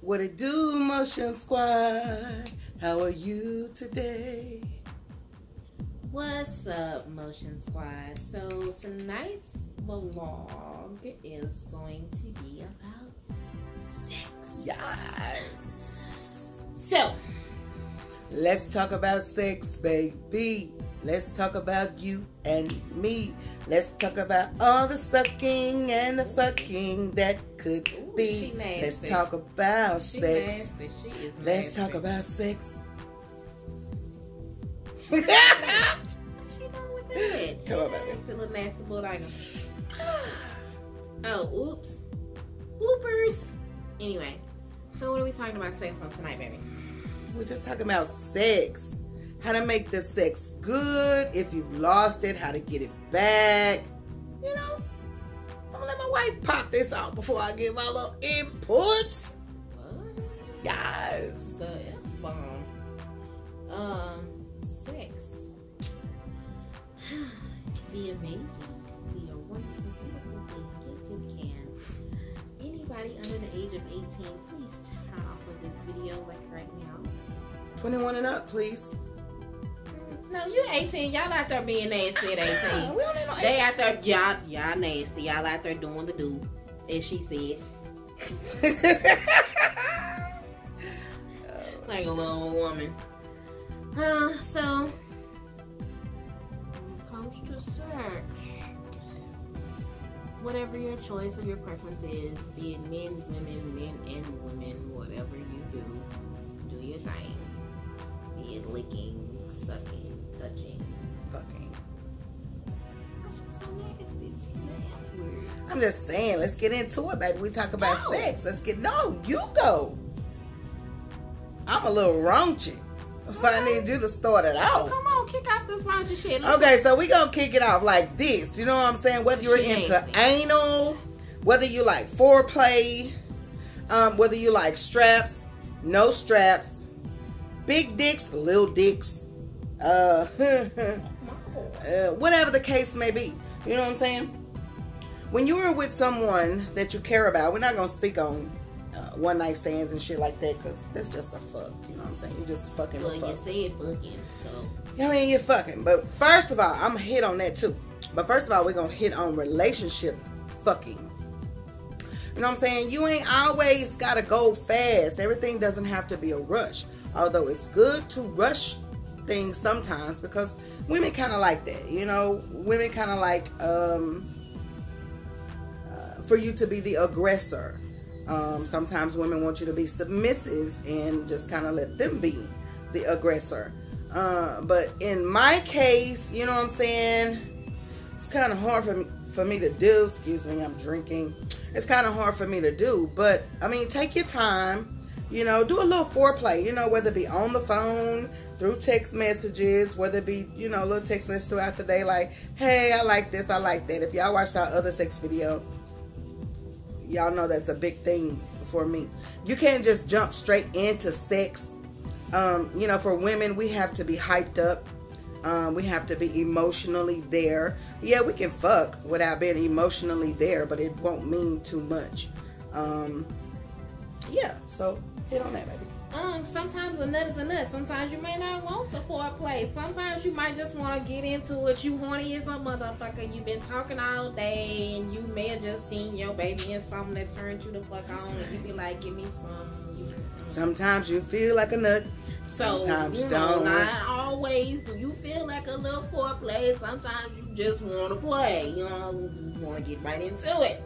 What it do, Motion Squad? How are you today? What's up, Motion Squad? So tonight's vlog is going to be about sex. Yes. So let's talk about sex, baby. Let's talk about you and me. Let's talk about all the sucking and the fucking that could be. Let's talk about sex. Nasty. She is Let's nasty. talk about sex. What she doing with that? Come on, baby. Still a nasty little item. Oh, oops. Bloopers. Anyway, so what are we talking about sex on tonight, baby? We're just talking about sex. How to make the sex good. If you've lost it, how to get it back. You know, I'm gonna let my wife pop this out before I give my little inputs. What? Guys. The F-bomb. Sex. It can be amazing. It can be a wonderful, beautiful thing. Yes, it can. Anybody under the age of 18, please turn off of this video like right now. 21 and up, please. No, you 18. Y'all out there being nasty at 18. We don't need no 18. They out there, y'all nasty. Y'all out there doing the do, as she said. Like a little old woman. So, when it comes to sex, whatever your choice or your preference is, be it men, and women, whatever you do your thing. Be it licking, sucking, touching, Fucking. oh, she's so nasty. See the F word. I'm just saying, let's get into it, baby. We talk about Go. sex. No, you go. I'm a little raunchy. So I need you to start it off. Come on, kick off this raunchy shit. Okay, so we gonna kick it off like this. You know what I'm saying? Whether you're into anal, whether you like foreplay, whether you like straps, no straps, big dicks, little dicks, whatever the case may be. You know what I'm saying? When you are with someone that you care about, we're not gonna speak on one night stands and shit like that, because that's just a fuck. You know what I'm saying? You just fucking. Well, fuck. you said fucking, so. I mean, you're fucking. But first of all, I'm gonna hit on that too. But first of all, we're gonna hit on relationship fucking. You know what I'm saying? You ain't always gotta go fast. Everything doesn't have to be a rush. Although it's good to rush things sometimes, because women kind of like that. You know, women kind of like for you to be the aggressor. Sometimes women want you to be submissive and just kind of let them be the aggressor. But in my case, you know what I'm saying, it's kind of hard for me to do. Excuse me, I'm drinking. It's kind of hard for me to do. But, I mean, take your time. You know, do a little foreplay. You know, whether it be on the phone, through text messages, whether it be, you know, a little text message throughout the day like, hey, I like this, I like that. If y'all watched our other sex video, y'all know that's a big thing for me. You can't just jump straight into sex. You know, for women, we have to be hyped up. We have to be emotionally there. Yeah, we can fuck without being emotionally there, but it won't mean too much. Yeah, so hit on that, baby. Sometimes a nut is a nut. Sometimes you may not want the foreplay. Sometimes you might just want to get into it. You horny as a motherfucker. You've been talking all day, and you may have just seen your baby in something that turned you the fuck on, and you be like, give me some. Sometimes you feel like a nut. So, sometimes you know, not always do you feel like a little foreplay. Sometimes you just want to play. You know, you just want to get right into it.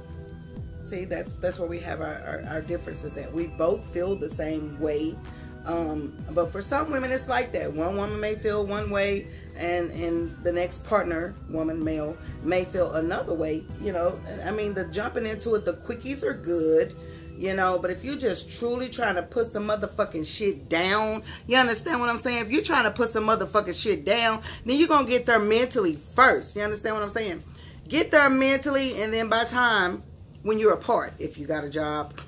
See, that's where we have our differences at. We both feel the same way. But for some women, it's like that. One woman may feel one way, and the next partner, woman, male, may feel another way. You know, I mean, the jumping into it, the quickies are good. You know, but if you're just truly trying to put some motherfucking shit down, you understand what I'm saying? If you're trying to put some motherfucking shit down, then you're going to get there mentally first. You understand what I'm saying? Get there mentally, and then by time when you're apart, if you got a job,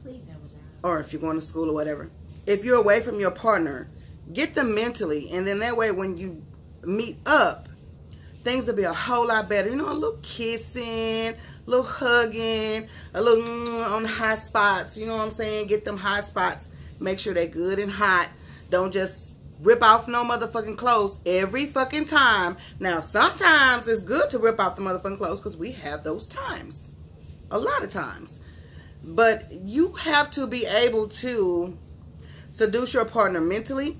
Please have a job. or if you're going to school or whatever, if you're away from your partner, get them mentally, and then that way when you meet up, things will be a whole lot better. You know, a little kissing, a little hugging, a little on the hot spots. You know what I'm saying? Get them hot spots. Make sure they're good and hot. Don't just rip off no motherfucking clothes every fucking time. Now, sometimes it's good to rip off the motherfucking clothes because we have those times. A lot of times. But you have to be able to seduce your partner mentally.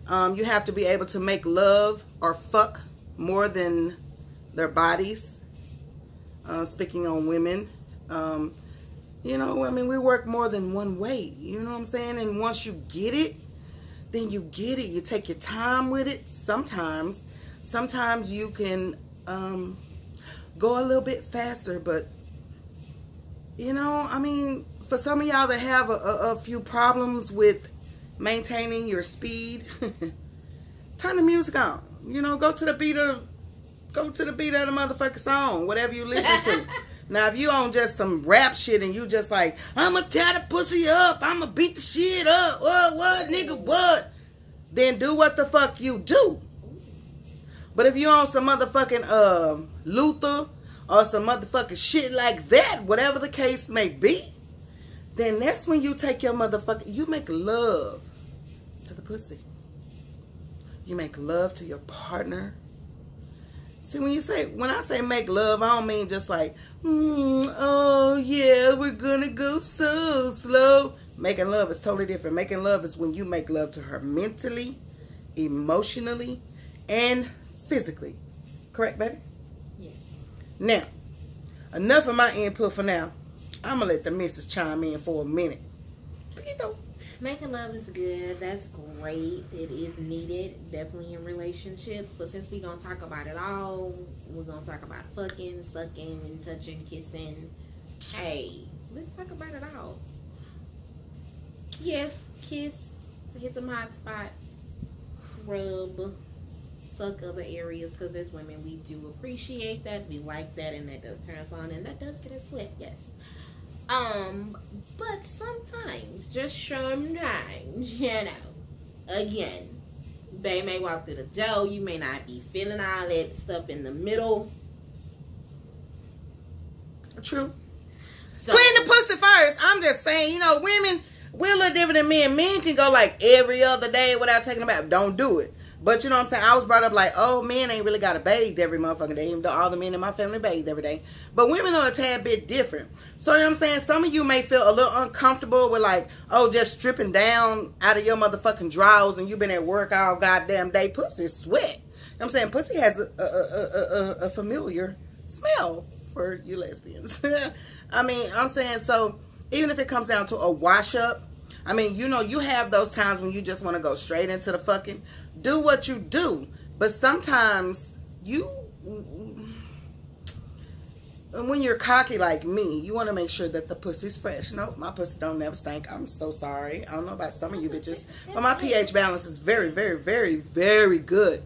You have to be able to make love or fuck more than their bodies. Speaking on women. You know, I mean, we work more than one way. You know what I'm saying? And once you get it, then you get it. You take your time with it. Sometimes you can go a little bit faster. But, you know, I mean, for some of y'all that have a few problems with maintaining your speed, turn the music on. You know, go to the beat of the motherfucking song, whatever you listen to. Now, if you on just some rap shit and you just like, I'ma tear the pussy up, I'ma beat the shit up, what, nigga, what? Then do what the fuck you do. But if you on some motherfucking Luther or some motherfucking shit like that, whatever the case may be, then that's when you take your you make love to the pussy. You make love to your partner. See, when I say make love, I don't mean just like, oh yeah, we're gonna go so slow. Making love is totally different. Making love is when you make love to her mentally, emotionally, and physically. Correct, baby? Yes. Now, enough of my input for now. I'm gonna let the missus chime in for a minute. Making love is good. That's great. It is needed, definitely in relationships. But since we're going to talk about it all, we're going to talk about fucking, sucking, and touching, kissing. Hey, let's talk about it all. Yes, kiss, hit them hot spots, rub, suck other areas. Because as women, we do appreciate that. We like that, and that does turn us on. And that does get us wet, yes. But sometimes, just sometimes, you know, again, they may walk through the door, you may not be feeling all that stuff in the middle. True. So, clean the pussy first. I'm just saying, you know, women, we're a little different than men. Men can go like every other day without taking a bath. Don't do it. But you know what I'm saying? I was brought up like, oh, men ain't really got to bathe every motherfucking day. Even though all the men in my family bathe every day. But women are a tad bit different. So you know what I'm saying? Some of you may feel a little uncomfortable with like, oh, just stripping down out of your motherfucking drawers and you've been at work all goddamn day. Pussy is sweat. You know what I'm saying? Pussy has a familiar smell for you lesbians. I mean, I'm saying, so even if it comes down to a wash up, I mean, you know, you have those times when you just want to go straight into the fucking. Do what you do. But sometimes when you're cocky like me, you want to make sure that the pussy's fresh. No, my pussy don't never stink. I'm so sorry. I don't know about some of you bitches, but my pH balance is very, very, very, very good.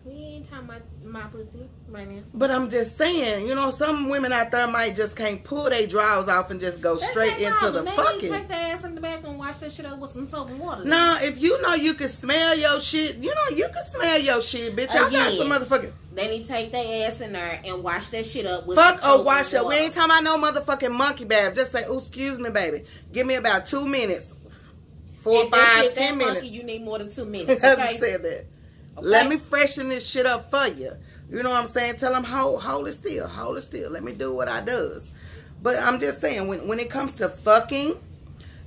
We ain't talking about my pussy right now. But I'm just saying, you know, some women out there might just can't pull their drawers off and just go straight into the fucking. Take their ass in the bathroom and wash that shit up with some soap and water. Nah, if you know you can smell your shit, you know you can smell your shit, bitch. I got some motherfucking. They need to take their ass in there and wash that shit up with fuck or wash up. We ain't talking about no motherfucking monkey bath. Just say, oh, excuse me, baby. Give me about 2 minutes. 4, 5, 10 minutes. Monkey, you need more than 2 minutes. Okay? I said that. Okay. Let me freshen this shit up for you. You know what I'm saying? Tell them, hold it still. Hold it still. Let me do what I does. But I'm just saying, when it comes to fucking,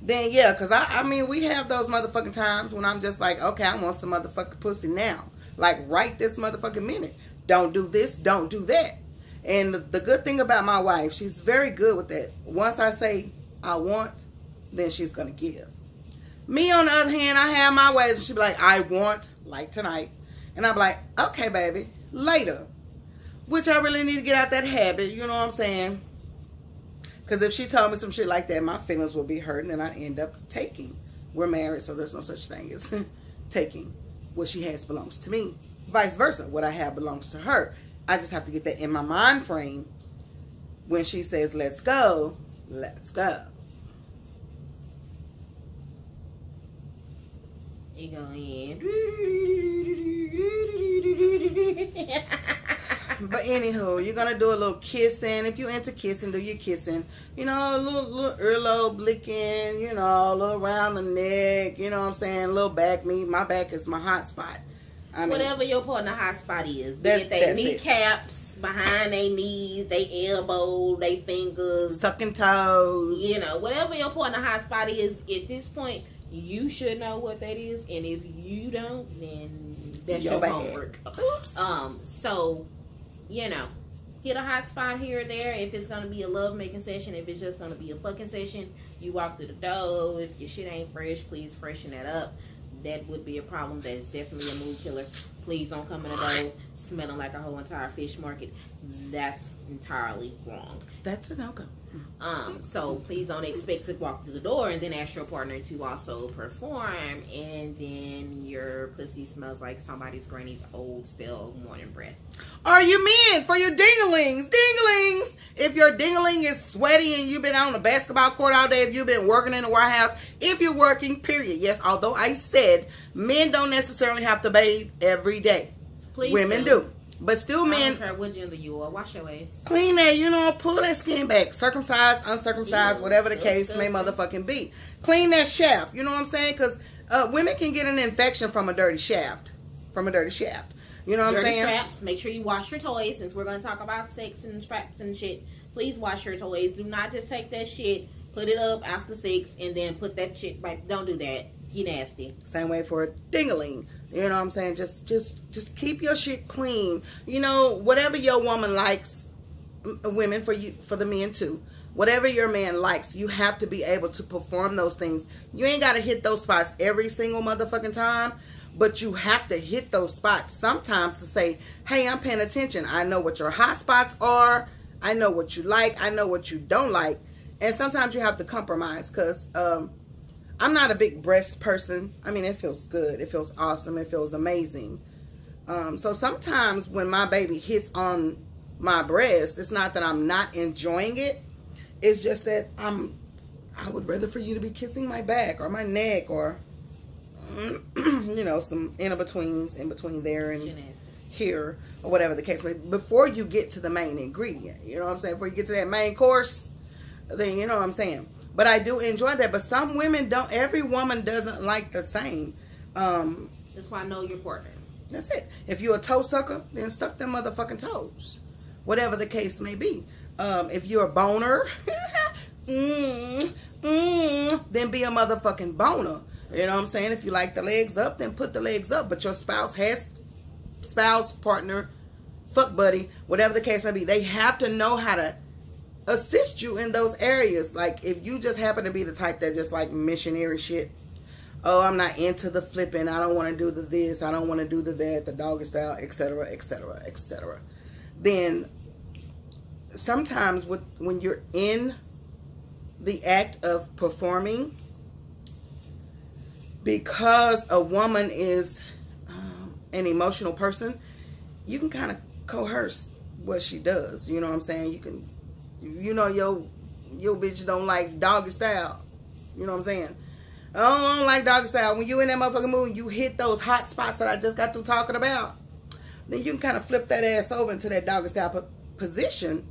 then yeah, because I mean, we have those motherfucking times when I'm just like, okay, I want some motherfucking pussy now. Like, right this motherfucking minute. Don't do this. Don't do that. And the good thing about my wife, she's very good with that. Once I say I want, then she's going to give. Me, on the other hand, I have my ways. And she be like, I want, like tonight. And I'm like, okay, baby, later. Which I really need to get out that habit, you know what I'm saying? Because if she told me some shit like that, my feelings will be hurt, and then I end up taking. We're married, so there's no such thing as taking. What she has belongs to me. Vice versa, what I have belongs to her. I just have to get that in my mind frame. When she says, let's go, let's go. You go in. But anywho, you're gonna do a little kissing. If you're into kissing, do your kissing. You know, a little earlobe licking. You know, a little around the neck. You know what I'm saying? A little back meat. My back is my hot spot. I mean, whatever your partner hot spot is, be it they kneecaps, behind their knees, they elbow, they fingers, sucking toes. You know, whatever your partner hot spot is. At this point, you should know what that is, and if you don't, then that's your homework. Oops. So, you know, hit a hot spot here or there. If it's gonna be a love making session, if it's just gonna be a fucking session, you walk through the door. If your shit ain't fresh, please freshen that up. That would be a problem. That is definitely a mood killer. Please don't come in the door smelling like a whole entire fish market. That's entirely wrong. That's a no-go. So please don't expect to walk through the door and then ask your partner to also perform, and then your pussy smells like somebody's granny's old stale morning breath. Are you men for your dinglings? Dinglings! If your dingling is sweaty and you've been out on the basketball court all day, if you've been working in the warehouse, if you're working, period. Yes, although I said men don't necessarily have to bathe every day. Please women do. But still, men. I don't care what gender you are. Wash your ass. Clean that, you know, pull that skin back. Circumcised, uncircumcised, whatever the case may motherfucking be. Clean that shaft. You know what I'm saying? Because women can get an infection from a dirty shaft. You know what I'm saying? Dirty straps. Make sure you wash your toys. Since we're going to talk about sex and straps and shit, please wash your toys. Do not just take that shit, put it up after sex, and then put that shit back. Don't do that. You nasty. Same way for a dingling. You know what I'm saying? Just keep your shit clean. You know, whatever your woman likes, women, for the men too. Whatever your man likes, you have to be able to perform those things. You ain't got to hit those spots every single motherfucking time, but you have to hit those spots sometimes to say, hey, I'm paying attention. I know what your hot spots are. I know what you like. I know what you don't like. And sometimes you have to compromise because, I'm not a big breast person. I mean, it feels good. It feels awesome. It feels amazing. So sometimes when my baby hits on my breast, it's not that I'm not enjoying it. It's just that I would rather for you to be kissing my back or my neck or, you know, some in-betweens in between there and here or whatever the case may be. Before you get to the main ingredient, you know what I'm saying? Before you get to that main course, then you know what I'm saying? But I do enjoy that. But some women don't. Every woman doesn't like the same. That's why I know your partner. That's it. If you're a toe sucker, then suck them motherfucking toes. Whatever the case may be. If you're a boner, then be a motherfucking boner. You know what I'm saying? If you like the legs up, then put the legs up. But your spouse, partner, fuck buddy, whatever the case may be, they have to know how to assist you in those areas. Like if you just happen to be the type that just like missionary shit, oh, I'm not into the flipping, I don't want to do the this, I don't want to do the that, the doggy style, etc., etc., etc., then sometimes when you're in the act of performing, because a woman is an emotional person, you can kind of coerce what she does. You know what I'm saying? You can, you know, your bitch don't like doggy style. You know what I'm saying? I don't like doggy style. When you in that motherfucking mood, you hit those hot spots that I just got through talking about, then you can kind of flip that ass over into that doggy style position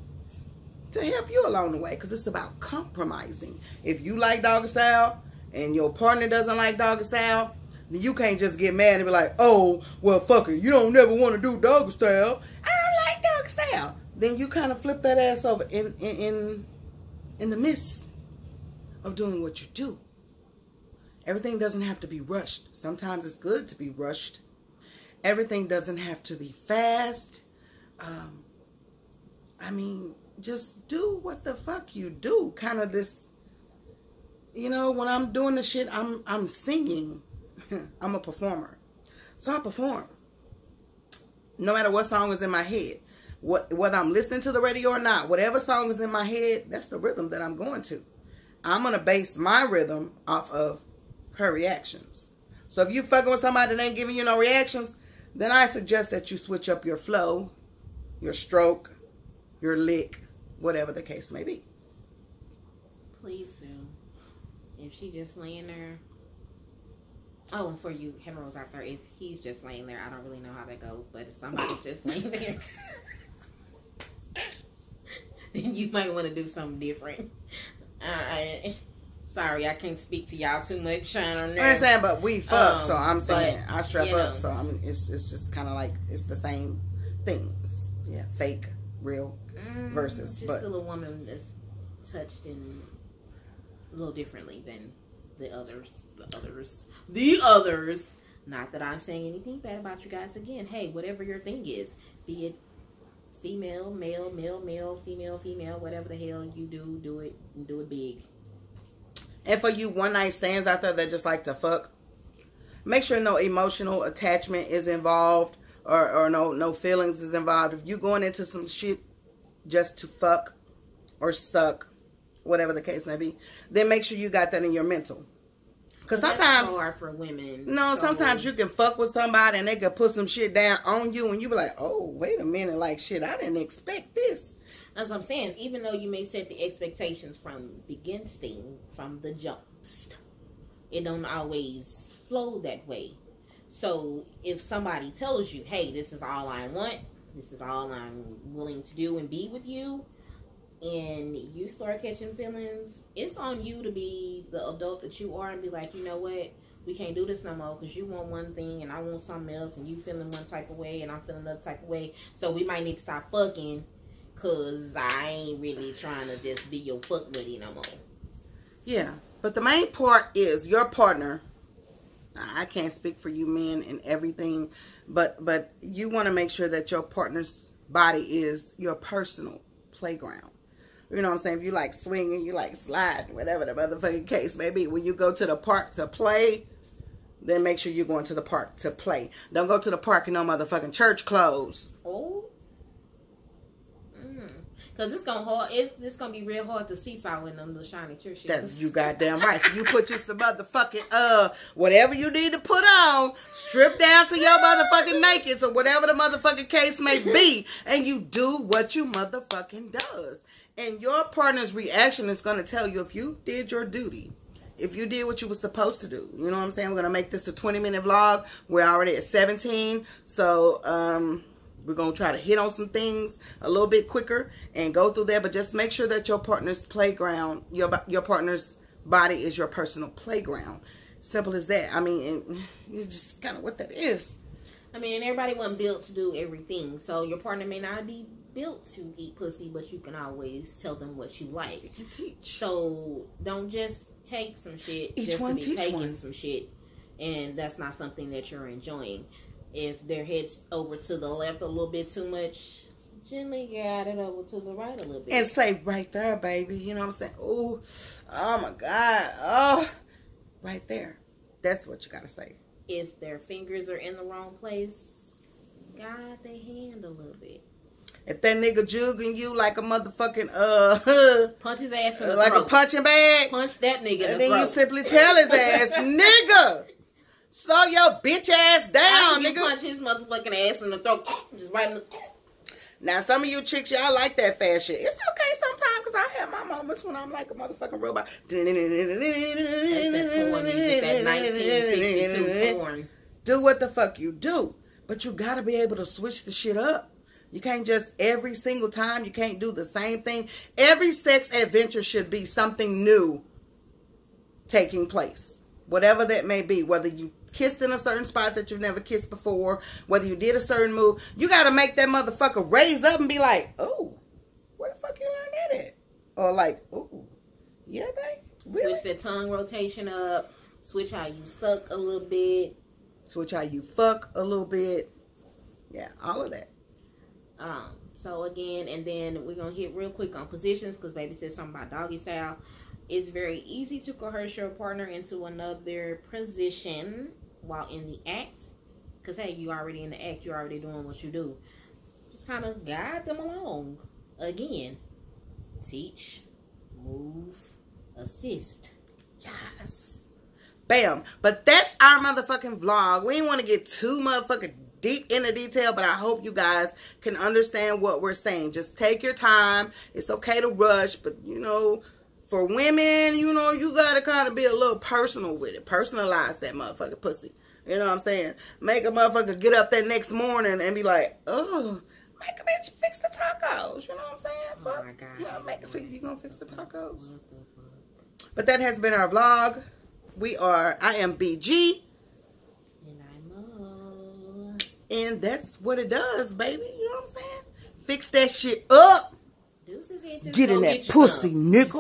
to help you along the way, because it's about compromising. If you like doggy style and your partner doesn't like doggy style, then you can't just get mad and be like, oh, well, fuck it, you don't never want to do doggy style. I don't like doggy style. Then you kind of flip that ass over in the midst of doing what you do. Everything doesn't have to be rushed. Sometimes it's good to be rushed. Everything doesn't have to be fast. I mean, just do what the fuck you do. Kind of this, you know, when I'm doing the shit, I'm singing. I'm a performer. So I perform. No matter what song is in my head. Whether I'm listening to the radio or not, whatever song is in my head, that's the rhythm that I'm going to. I'm going to base my rhythm off of her reactions. So if you fucking with somebody that ain't giving you no reactions, then I suggest that you switch up your flow, your stroke, your lick, whatever the case may be. Please do. If she just laying there Oh, and for you heteros out there, if he's just laying there, I don't really know how that goes. But if somebody's just laying there, then you might want to do something different. Sorry, I can't speak to y'all too much, Sean. On there. I'm saying, but we fuck, so I'm saying but, I strap up, so it's just kind of like it's the same things. Yeah, fake, real versus. Just but still a woman that's touched in a little differently than the others. The others. Not that I'm saying anything bad about you guys. Again, hey, whatever your thing is, be it female, male, female, whatever the hell you do it and do it big. And for you one night stands out there that just like to fuck, make sure no emotional attachment is involved or no feelings is involved. If you going into some shit just to fuck or suck, whatever the case may be, then make sure you got that in your mental. Because sometimes, hard for women. No, sometimes you can fuck with somebody and they can put some shit down on you and you be like, oh, wait a minute, like shit, I didn't expect this. That's what I'm saying. Even though you may set the expectations from from the jumps, it don't always flow that way. So if somebody tells you, hey, this is all I want, this is all I'm willing to do and be with you, and you start catching feelings, it's on you to be the adult that you are and be like, you know what, we can't do this no more because you want one thing and I want something else and you feeling one type of way and I'm feeling another type of way, so we might need to stop fucking because I ain't really trying to just be your fuck buddy no more. Yeah, but the main part is your partner. I can't speak for you men and everything, but you want to make sure that your partner's body is your personal playground. You know what I'm saying? If you like swinging, you like sliding, whatever the motherfucking case may be. When you go to the park to play, then make sure you're going to the park to play. Don't go to the park in no motherfucking church clothes. Oh. Because it's gonna be real hard to seesaw in them little shiny church shoes. That's you goddamn right. So you put you some motherfucking whatever you need to put on, strip down to your motherfucking naked or whatever the motherfucking case may be, and you do what you motherfucking does. And your partner's reaction is gonna tell you if you did your duty. If you did what you were supposed to do. You know what I'm saying? We're gonna make this a 20-minute vlog. We're already at 17. So we're going to try to hit on some things a little bit quicker and go through there. But just make sure that your partner's playground, your partner's body is your personal playground. Simple as that. I mean, it's just kind of what that is. I mean, and everybody wasn't built to do everything. So your partner may not be built to eat pussy, but you can always tell them what you like. You can teach. So don't just take some shit just to be taking some shit. And that's not something that you're enjoying. If their head's over to the left a little bit too much, gently guide it over to the right a little bit. And say, right there, baby. You know what I'm saying? Ooh, oh my God. Oh, right there. That's what you got to say. If their fingers are in the wrong place, guide their hand a little bit. If that nigga jugging you like a motherfucking, punch his ass in the like throat. a punching bag. Punch that nigga in the throat. And then you simply tell his ass, nigga, slow your bitch ass down, nigga. Punch his motherfucking ass in the throat. Just right in the... Now, some of you chicks, y'all like that fast shit. It's okay sometimes because I have my moments when I'm like a motherfucking robot. That's that porn music, that 1962 porn. Do what the fuck you do. But you got to be able to switch the shit up. You can't just every single time. You can't do the same thing. Every sex adventure should be something new taking place. Whatever that may be. Whether you kissed in a certain spot that you've never kissed before. Whether you did a certain move. You got to make that motherfucker raise up and be like, oh, where the fuck you learn that at? Or like, oh, yeah, babe. Really? Switch that tongue rotation up. Switch how you suck a little bit. Switch how you fuck a little bit. Yeah, all of that. So again, and then we're going to hit real quick on positions because baby said something about doggy style. It's very easy to coerce your partner into another position while in the act. Because, hey, you already in the act. You're already doing what you do. Just kind of guide them along. Again, teach, move, assist. Yes. Bam. But that's our motherfucking vlog. We ain't want to get too motherfucking deep into detail, but I hope you guys can understand what we're saying. Just take your time. It's okay to rush, but, you know, For women, you know, you gotta kind of be a little personal with it. Personalize that motherfucking pussy. You know what I'm saying? Make a motherfucker get up that next morning and be like, oh, make a bitch fix the tacos. You know what I'm saying? Fuck. my God. You gonna fix the tacos? But that has been our vlog. I am BG. And I'm Mo. And that's what it does, baby. You know what I'm saying? Fix that shit up. Deuces, Get in that pussy, nigga.